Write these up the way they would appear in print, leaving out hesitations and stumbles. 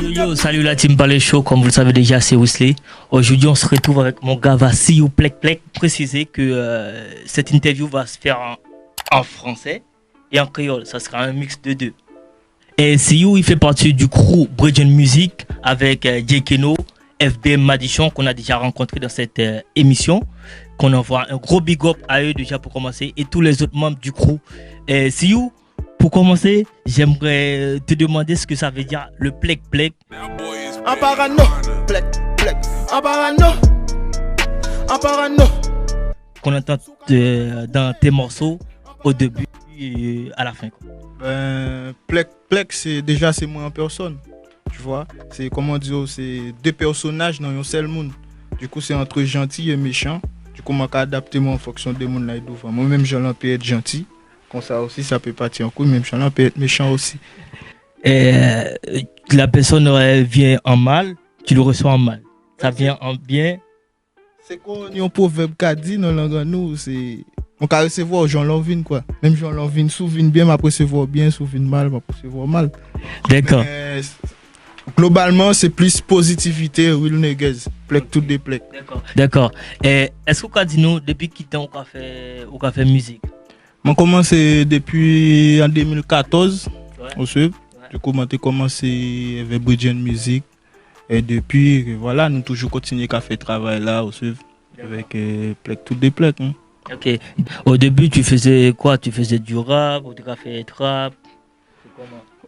Yo, salut la team Ballet Show, comme vous le savez déjà, c'est Wesley. Aujourd'hui, on se retrouve avec mon gars Vassillou Plek Plek. Préciser que cette interview va se faire en français et en créole. Ça sera un mix de deux. Et Siou, il fait partie du crew Bridgen Music avec Jay Keno, FBM Madichon, qu'on a déjà rencontré dans cette émission. Qu'on envoie un gros big up à eux déjà pour commencer et tous les autres membres du crew. Et Siou, pour commencer, j'aimerais te demander ce que ça veut dire le plek plek. En parano, plek plek. En parano, en parano. Qu'on entend dans tes morceaux au début et à la fin. Plek plek, c'est moi en personne. Tu vois, c'est comment dire, c'est deux personnages dans un seul monde. Du coup, c'est entre gentil et méchant. Du coup, je peux adapter moi en fonction des mondes là devant. Moi-même, j'en peux être gentil. Comme ça aussi, ça peut partir en couille, même j'en peux être méchant aussi. Et la personne vient en mal, tu le reçois en mal. Ça vient en bien. C'est qu'on y a un proverbe qu'a dit dans la langue nous, c'est on peut recevoir Jean Lanvin quoi. Même Jean Lanvin souvient bien, m'a recevoir bien, souvient mal, m'a recevoir mal. D'accord. Globalement, c'est plus positivité, real niggas, plek tout des plek. D'accord. Et est-ce qu'on dit nous depuis qu'il temps au café musique? J'ai commencé depuis en 2014 au Sud. Du coup, j'ai commencé avec Bridgen Music. Et depuis, voilà, nous toujours continué à faire travail là au Sud. Avec plek tout des plek. Hein. Ok. Au début, tu faisais quoi? Tu faisais du rap ou tu as fait trap?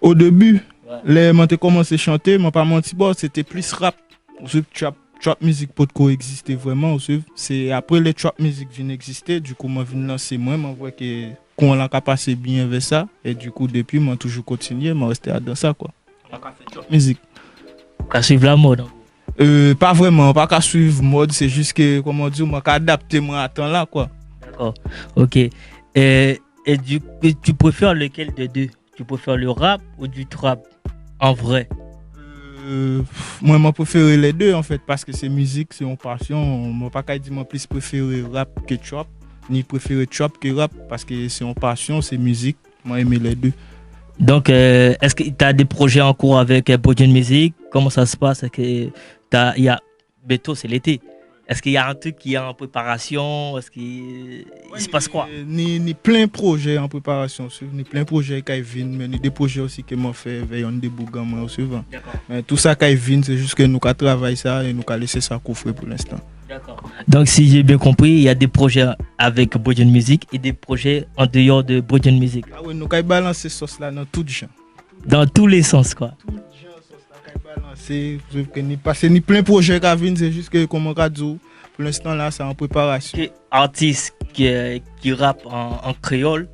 Au début, quand j'ai commencé à chanter, je pas menti, c'était plus rap. Au Sud, trap music peut coexister vraiment. C'est après les trap music viennent exister, du coup, je viens lancer moi, je vois que qu'on l'a passé bien avec ça. Et du coup, depuis, je toujours continué, je resté dans ça quoi. Trap music. Qu'à suivre la mode. Pas vraiment, pas qu'à suivre mode, c'est juste que comment dire, moi adapter moi à temps là quoi. D'accord. Ok. Et du coup, tu préfères lequel des deux? Tu préfères le rap ou du trap en vrai? Moi, je préfère les deux en fait parce que c'est musique, c'est une passion. Je ne peux pas dire que je préfère rap que trap, ni préférer trap que rap parce que c'est une passion, c'est musique. Moi, j'aime les deux. Donc, est-ce que tu as des projets en cours avec Bridgen Music? Comment ça se passe? Bientôt, c'est l'été. Est-ce qu'il y a un truc qui est en préparation? Est-ce qu'il se passe quoi? Ni plein de projets en préparation, ni plein de projets qui viennent, mais ni des projets aussi que moi fait veillant des bougans moi aussi. Mais tout ça qui vient, c'est juste que nous avons travaillé ça et nous avons laissé ça coffrer pour l'instant. D'accord. Donc si j'ai bien compris, il y a des projets avec Bridgen Music et des projets en dehors de Bridgen Music. Ah oui, nous avons balancé ce sauce là dans tout genre. Dans tous les sens quoi. C'est parce que ni plein de projets qui viennent, c'est juste que comme on a dit, pour l'instant là c'est en préparation. Artiste qui rappe en créole,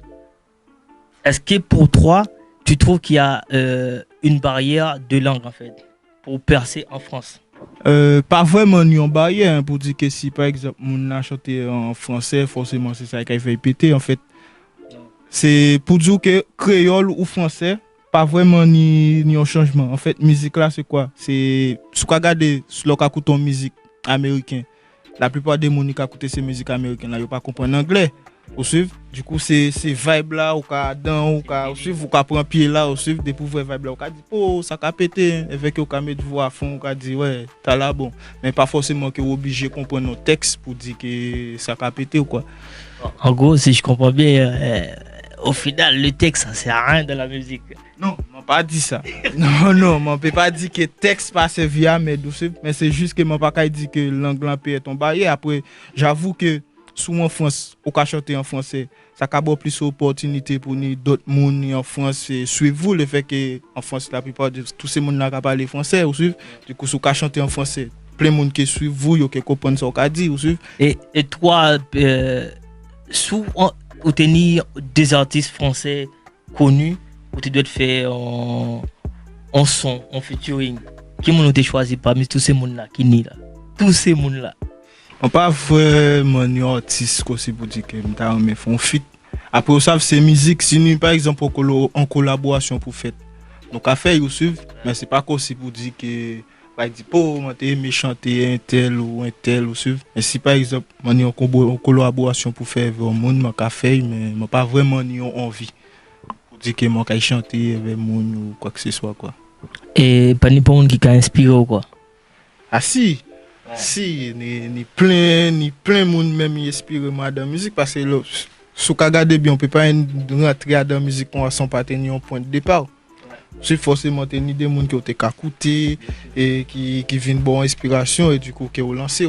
est-ce que pour toi tu trouves qu'il y a une barrière de langue en fait pour percer en France? Pas vraiment une barrière pour dire que si par exemple on a chanté en français, forcément c'est ça qui fait péter en fait. C'est pour dire que créole ou français, pas vraiment ni un changement. En fait, musique là, c'est quoi? C'est si vous regardez sur le écoute musique américaine, la plupart des gens qui écoutent ces musiques américaines là, ils pas comprendre l'anglais. Vous suivez? Du coup, c'est vibe là, ou ka dans, ou ka suivre, vous ka prendre pied là, vous suivez des pouvoirs vibe là, ou ka dit oh ça ka péter, avec ou ka mettre voix à fond, ou ka dit ouais, t'as là bon, mais pas forcément que vous obligé de comprendre nos textes pour dire que ça ka péter ou quoi. En gros, si je comprends bien, au final, le texte, ça sert à rien dans la musique. Non, je ne pas dit ça. Non, je ne peux pas dire que le texte passe via mes douces, mais c'est juste que je ne peux pas dire que l'anglais peut être un barrière. Après, j'avoue que souvent en France, au cas chanter en français, ça a plus d'opportunités pour d'autres gens en France suivre vous le fait que en France, la plupart de tous ces gens qui parlent français, du coup, si vous chanter en français, plein de gens qui suivent vous, qui comprennent ce qu'on dit. Et toi, ou tenir des artistes français connus, ou tu dois te faire en son, en featuring, qui m'ont été choisi parmi tous ces gens-là qui nient là? Tous ces gens-là. On pas vraiment un artiste aussi pour dire que je fais un feat. Après, vous savez, c'est musique. Si nous, par exemple, en collaboration pour faire, donc à faire, vous suivez, mais c'est pas aussi pour dire que par exemple, moi t'aimes chanter un tel ou suivre. Mais si par exemple, on est en collaboration pour faire un monde, moi faire, mais pas vraiment ni envie pour dire que moi, quand chanter avec moun ou quoi que ce soit, quoi. Et pas n'importe monde qui t'a inspiré ou quoi. Ah si, si, ni plein moun même qui inspire moi dans la musique parce que si on regarde bien, on peut pas rentrer dans la musique sans pas tenir un point de départ. C'est forcément tenir des gens qui ont été écoutés et qui viennent bonne inspiration et du coup qui ont lancé.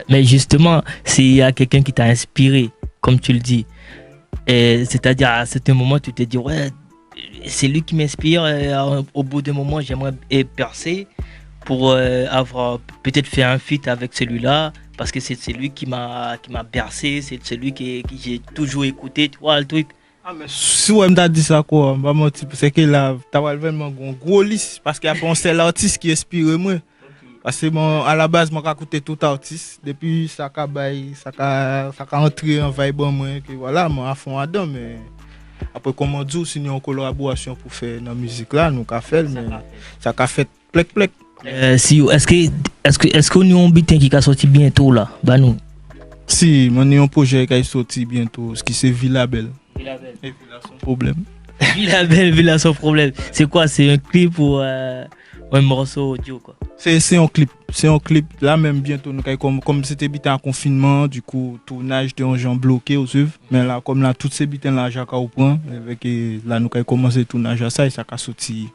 Mais justement, s'il y a quelqu'un qui t'a inspiré, comme tu le dis, c'est-à-dire à un certain moment, tu te dis, ouais, c'est lui qui m'inspire, et au bout d'un moment, j'aimerais percer pour avoir peut-être fait un feat avec celui-là, parce que c'est lui qui m'a bercé, c'est celui que j'ai toujours écouté, tu vois le truc. Ah, mais si on m'a dit ça, quoi, c'est que là, tu as vraiment un gros liste, parce qu'il y a un seul artiste qui inspire moi. Parce que bon, à la base, moi, j'ai écouté tout artiste, depuis ça a entré en vibe en moi, que voilà, moi, à fond dedans, mais après, comme on dit, si nous avons une collaboration pour faire dans la musique là, nous avons fait, mais ça a fait plec. Si, est-ce qu'on a un beat qui va sortir bientôt là? Bah nous. Si, on a un projet qui va sortir bientôt, ce qui c'est Villa Belle. Villa Belle. Et Villa sans problème. Villa Belle, Villa sans problème. C'est quoi? C'est un clip ou un morceau audio quoi? C'est un clip. C'est un clip. Là même bientôt, nous, comme c'était bité en confinement, du coup, tournage de gens bloqué au suivre. Mais là, comme là, toutes ces bitins là, Jacques au point, avec là, nous avons commencé le tournage à ça et ça va sortir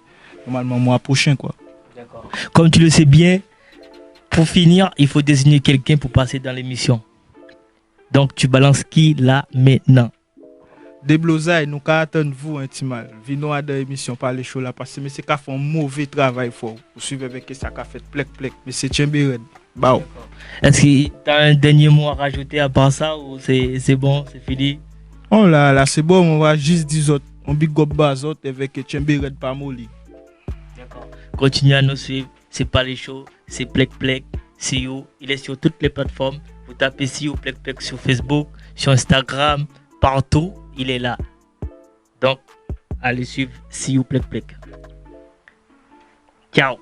normalement mois prochain quoi. D'accord. Comme tu le sais bien, pour finir, il faut désigner quelqu'un pour passer dans l'émission. Donc tu balances qui là maintenant? Déblosaille, nous attendons vous intimement. Venons à l'émission par les shows là parce que mais c'est qu'a fait un mauvais travail fort. Vous suivez avec ça qu'a fait plec. Mais c'est Chamberlain. Bah. Est-ce que tu as un dernier mot à rajouter à part ça ou c'est bon, c'est fini? Oh là, c'est bon, on va juste dire autres. On big up bas autres avec Chamberlain par Moli. D'accord. Continuez à nous suivre. C'est pas les shows, c'est plec. CEO, il est sur toutes les plateformes. Vous tapez CEO plec sur Facebook, sur Instagram, partout, il est là. Donc, allez suivre CEO plec. Ciao.